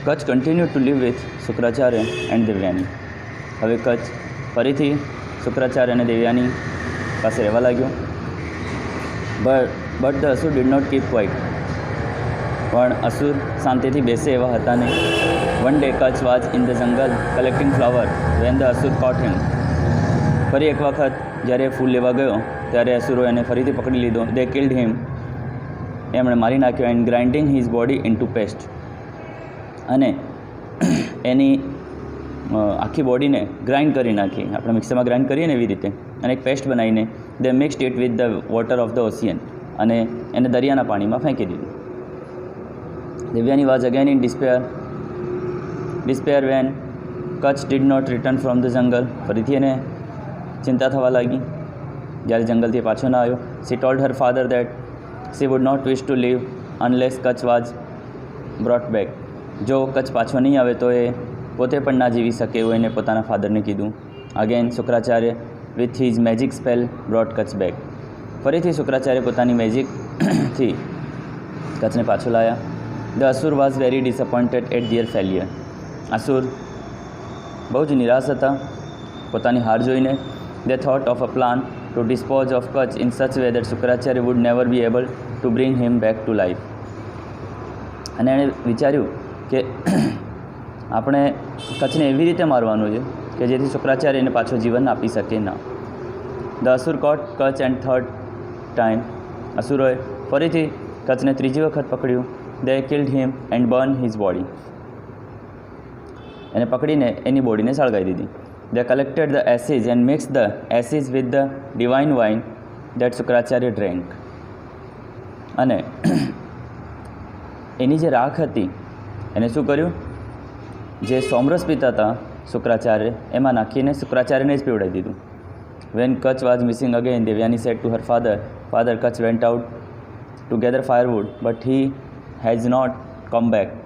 Kutch continue to live with Shukracharya and Devayani. હવે કચ્છ ફરીથી શુક્રાચાર્ય અને દેવયાની પાસે રહેવા લાગ્યો. But the asura did not keep quiet. પણ અસુર શાંતિથી બેસે એવા હતા નહીં. One day Kacha was in the jungle collecting flower when the asura caught him. ફરી એક વખત જ્યારે ફૂલ લેવા ગયો ત્યારે અસુરો એને ફરીથી પકડી લીધો. They killed him. એમણે મારી નાખ્યો. And grinding his body into paste. અને એની આખી બોડીને ગ્રાઇન્ડ કરી નાખી. આપણે મિક્સરમાં ગ્રાઇન્ડ કરીએ ને એવી રીતે. અને એક પેસ્ટ બનાવીને they mixed it with the water of the ocean. અને એને દરિયાના પાણીમાં ફેંકી દીધું. Devayani was again in despair when Kacha did not return from the jungle. ફરીથી એને ચિંતા થવા લાગી જ્યારે જંગલથી પાછો ના આવ્યો. She told her father that she would not wish to leave unless Kacha was brought back. જો કચ્છ પાછો નહીં આવે તો એ પોતે પણ ના જીવી શકે એવું એને પોતાના ફાધરને કીધું. Again Shukracharya with his magic spell brought Kacha back. ફરીથી શુક્રાચાર્ય પોતાની મેજિકથી કચ્છને પાછો લાયા. The asura was very disappointed at their failure. અસુર બહુ જ નિરાશ હતા પોતાની હાર જોઈને. They thought of a plan to dispose of Kutch in such a way that Shukracharya would never be able to bring him back to life. અને એણે વિચાર્યું કે આપણે કચ્છને એવી રીતે મારવાનું છે કે જેથી શુક્રાચાર્ય એને પાછો જીવન આપી શકે ના. The asura caught Kach and third time. અસુરોએ ફરીથી કચ્છને ત્રીજી વખત પકડ્યું. They killed him and burn his body. એને પકડીને એની બોડીને સળગાવી દીધી. They collected the ashes and mixed the ashes with the divine wine that Shukracharya drank. અને એની જે રાખ હતી એને શું કર્યું, જે સોમરસ પીતા હતા શુક્રાચાર્ય એમાં નાખીને શુક્રાચાર્યને જ પીવડાવી દીધું. When Kutch was missing again, Devyani said to her father, "Father, Kutch went out to gather firewood, but he has not come back."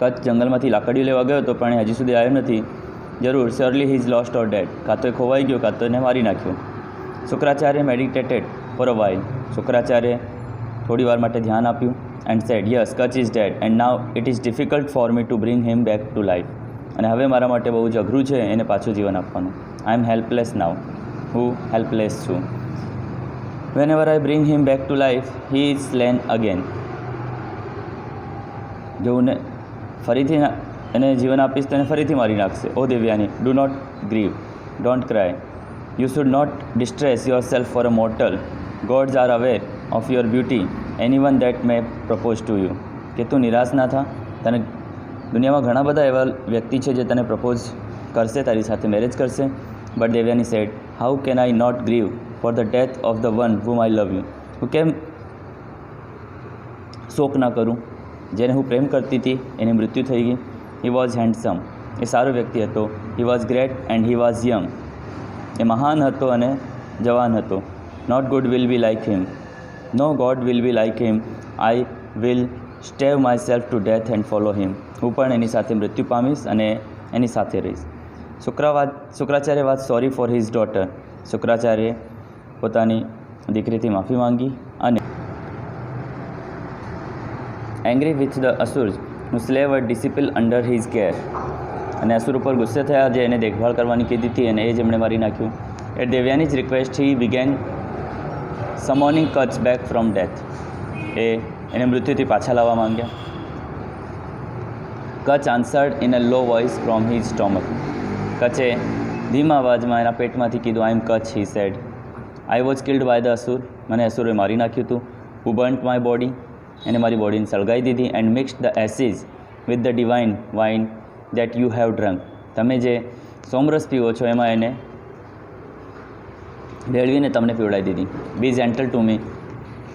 Kutch જંગલમાંથી લાકડીઓ લેવા ગયો હતો પણ હજી સુધી આવ્યો નથી. જરૂર surely he is lost or dead. કાં તો એ ખોવાઈ ગયો કાં તો એને મારી નાખ્યો. Shukracharya meditated for a while. Shukracharya થોડી વાર માટે ધ્યાન આપ્યું. And said, yes, Kacha is dead and now it is difficult for me to bring him back to life. અને હવે મારા માટે બહુ જ અઘરું છે એને પાછું જીવન આપવાનું. I am helpless now. હું હેલ્પલેસ છું. Whenever I bring him back to life he is slain again. જો ને ફરીથી એને જીવન આપીશ તો એને ફરીથી મારી નાખશે. O Devayani, do not grieve, don't cry. You should not distress yourself for a mortal. Gods are aware of your beauty anyone that may propose to you. કે તું નિરાશ ના થા. તને દુનિયામાં ઘણા બધા એવા વ્યક્તિ છે જે તને પ્રપોઝ કરશે, તારી સાથે મેરેજ કરશે. But Devayani said, how can I not grieve for the death of the one whom I love you. હું કેમ શોક ના કરું, જેને હું પ્રેમ કરતી હતી એની મૃત્યુ થઈ ગઈ. He was handsome. એ સારો વ્યક્તિ હતો. He was great and he was young. એ મહાન હતો અને જવાન હતો. Not good will be like him. No god will be like him. I will starve myself to death and follow him. હું પણ એની સાથે મૃત્યુ પામીશ અને એની સાથે રહીશ. Shukracharya was sorry for his daughter. શુક્રાચાર્યે પોતાની દીકરીથી માફી માંગી અને angry with the asurs who slave a disciple under his care. અને અસુર ઉપર ગુસ્સે થયા જે એને દેખભાળ કરવાની કીધી હતી અને એ જ એમણે મારી નાખ્યું. At Devayani's request he began summoning Kach back from death. એને મૃત્યુથી પાછા લાવવા માંગ્યા. Kach answered in a low voice from his stomach. કચ્છે ધીમા અવાજમાં એના પેટમાંથી કીધું, I am Kach, he said. I was killed by the asur. મને અસુરે મારી નાખ્યું હતું. Who burnt my body. એને મારી બોડીને સળગાવી દીધી. And mixed the acid with the divine wine that you have drunk. તમે જે સોમરસ પીવો છો એમાં એને ભેળવીને તમને પીવડાવી દીધી. Be gentle to me,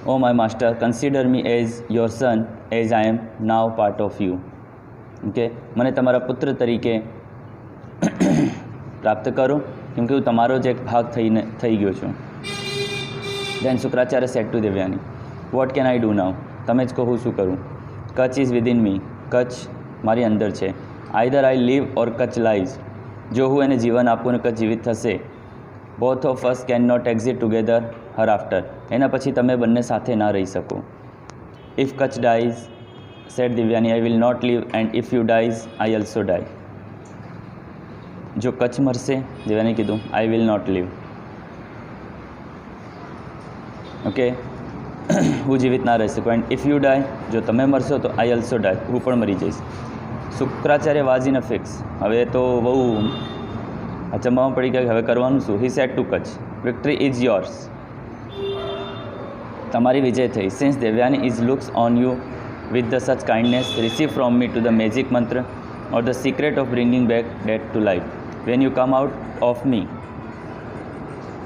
O my master, consider me as your son as I am now part of you. Okay, મને તમારા પુત્ર તરીકે પ્રાપ્ત કરો કેમ કે હું તમારો જ એક ભાગ થઈ ગયો છું. Then Shukracharya said to Devayani, what can I do now. તમે જ કહો હું શું કરું. Kach is within me. Kach મારી અંદર છે. Either I live or Kach lives. જો હું એને જીવન આપું ને કચ્છ જીવિત થશે. Both of us can not exist together hereafter. એના પછી તમે બંને સાથે ના રહી શકો. If Kach dies said Devyani, I will not live, and if you dies, I also die. જો કચ્છ મરશે, દેવ્યાની કીધું, I will not live. Okay, હું જીવિત ના રહી શકું. એન્ડ ઇફ યુ ડાય, જો તમે મરશો તો આઈ ઓલ્સો ડાય, હું પણ મરી જઈશ. Shukracharya was in a fix. હવે તો બહુ અચંબામાં પડી ગયા, હવે કરવાનું શું? He said to Kach, victory is yours. તમારી વિજય થઈ. Since Devyani is looks on you with the such kindness, receive from me to the magic mantra or the secret of bringing back dead to life. When you come out of me,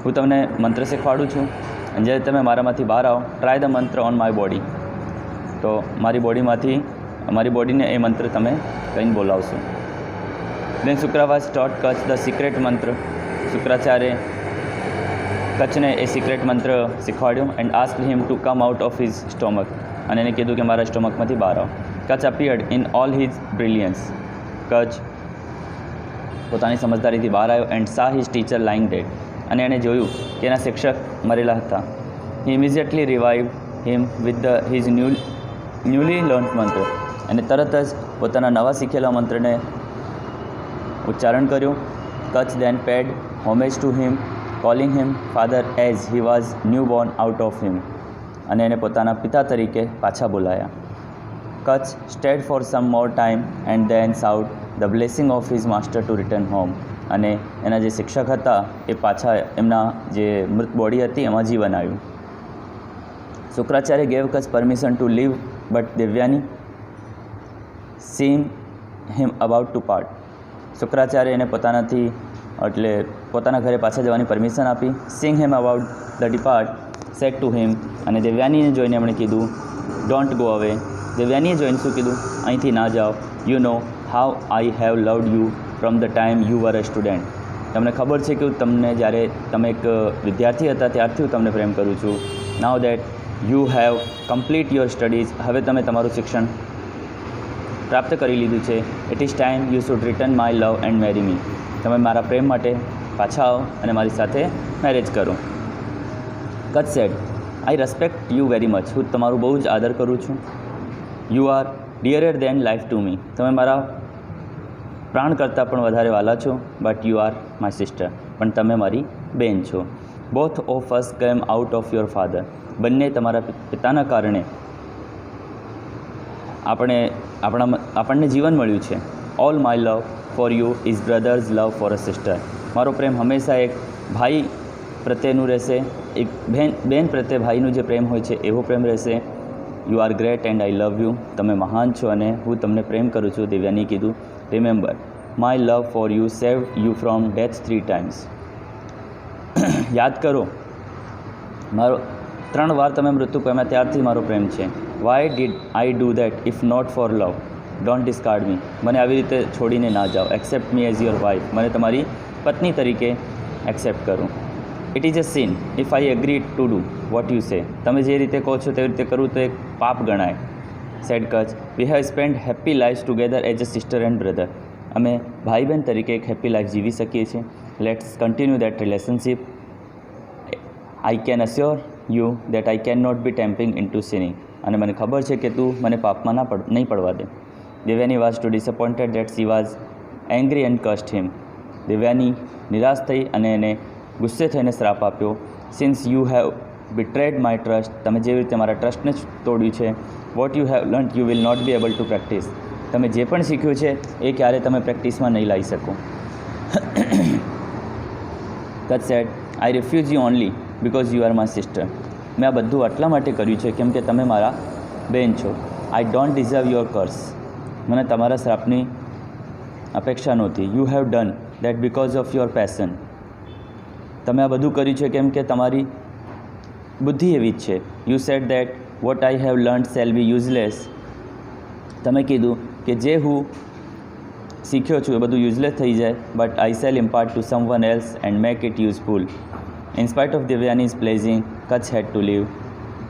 હું તમને મંત્ર શીખવાડું છું, અને જ્યારે તમે મારામાંથી બહાર આવો, try the mantra on my body. તો મારી બોડીને એ મંત્ર તમે કહીને બોલાવશો. Then Shukravas taught Kach the secret mantra. Shukracharya કચ્છને એ સિક્રેટ મંત્ર શીખવાડ્યો. And asked him to come out of his stomach, અને એને કીધું કે મારા સ્ટોમકમાંથી બહાર આવો. Kach appeared in all his brilliance. Kach પોતાની સમજદારીથી બહાર આવ્યો. એન્ડ સા હિઝ ટીચર લાઇંગ ડેડ, અને એણે જોયું કે એના શિક્ષક મરેલા હતા. He immediately revive him with the his newly learnt mantra, અને તરત જ પોતાના નવા શીખેલા મંત્રને ઉચ્ચારણ કર્યું. Kach then paid homage to him, calling him father as he was new born out of him, અને એને પોતાના પિતા તરીકે પાછા બોલાયા. Kach stayed for some more time and then sought the blessing of his master to return home, અને એના જે શિક્ષક હતા એ પાછા એમના જે મૃત બોડી હતી એમાં જીવન આવ્યું. Shukracharya gave Kach permission to leave, but Devyani seen him about to part. Shukracharya એને પોતાના ઘરે પાછા જવાની પરમિશન આપી. Seeing him about the depart said to him, અને દેવ્યાનીને જોઈને એમણે કીધું ડોન્ટ ગો અવે. દેવ્યાનીએ જોઈને શું કીધું? અહીંથી ના જાઓ. You know how I have loved you from the time you var a student. તમને ખબર છે કે તમને જ્યારે તમે એક વિદ્યાર્થી હતા ત્યારથી હું તમને પ્રેમ કરું છું. Now that you have complete your studies, હવે તમે તમારું શિક્ષણ પ્રાપ્ત કરી લીધું છે. It is time you should return my love and marry me. તમે મારા પ્રેમ માટે પાછા આવો અને મારી સાથે મેરેજ કરો. Kach said I respect you very much. હું તમારું બહુ જ આદર કરું છું. You are dearer than life to me. તમે મારા પ્રાણ કરતાં પણ વધારે વાલા છો. But you are my sister. પણ તમે મારી બેન છો. Both of us came out of your father. બંને તમારા પિતાના કારણે આપણને જીવન મળ્યું છે. All my love for you is brothers love for a sister. મારો પ્રેમ હંમેશા એક ભાઈ પ્રત્યેનું રહેશે, એક બેન પ્રત્યે ભાઈનું જે પ્રેમ હોય છે એવો પ્રેમ રહેશે. You are great and I love you. તમે મહાન છો અને હું તમને પ્રેમ કરું છું. દેવ્યાનીએ કીધું remember my love for you save you from death 3 times. યાદ કરો, મારો 3 વાર તમે મૃત્યુ પામ્યા ત્યારથી મારો પ્રેમ છે. Why did I do that if not for love? Don't discard me. મને આવી રીતે છોડીને ના જાઓ. Accept me as your wife. મને તમારી પત્ની તરીકે એક્સેપ્ટ કરું. It is a sin if I agree to do what you say. તમે જે રીતે કહો છો તેવી રીતે કરવું તો એક પાપ ગણાય. Said Kacha we have spend happy life together as a sister and brother. અમે ભાઈ બહેન તરીકે એક હેપી લાઈફ જીવી શકીએ છીએ. Let's continue that relationship. I can assure you that I can not be tempting into sinning. અને મને ખબર છે કે તું મને પાપમાં નહીં પડવા દે. Devyani was too disappointed that she was angry and cursed him. Devyani નિરાશ થઈ અને એને ગુસ્સે થઈને શ્રાપ આપ્યો. Since you have betrayed my trust. તમે જેવી રીતે મારા ટ્રસ્ટને જ તોડ્યું છે. What you have learnt you will not be able to practise. તમે જે પણ શીખ્યું છે એ ક્યારે તમે પ્રેક્ટિસમાં નહીં લાવી શકો. Kutch said I refuse you only because you are my sister. મેં આ બધું આટલા માટે કર્યું છે કેમ કે તમે મારા બેન છો. I don't deserve your curse. મને તમારા શ્રાપની અપેક્ષા નહોતી. You have done that because of your passion. તમે આ બધું કર્યું છે કેમ કે તમારી બુદ્ધિ એવી જ છે. You sad that what I have learnt shall be useless. તમે કીધું કે જે હું શીખ્યો છું એ બધું યુઝલેસ થઈ જાય. But I shall impart to someone else and make it useful. In spite of Devyani's pleasing Kach had to leave.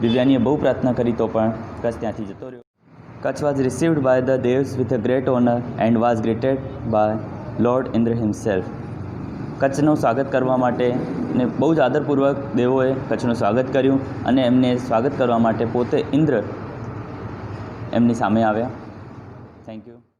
દેવ્યાનીએ બહુ પ્રાર્થના કરી તો પણ કચ્છ ત્યાંથી જતો રહ્યો. Kach was received by the devs with a great honour and was greeted by lord Indra himself. કચ્છનું સ્વાગત કરવા માટે ને બહુ જ આદરપૂર્વક દેવોએ કચ્છનું સ્વાગત કર્યું અને એમને સ્વાગત કરવા માટે પોતે ઇન્દ્ર એમની સામે આવ્યા. Thank you.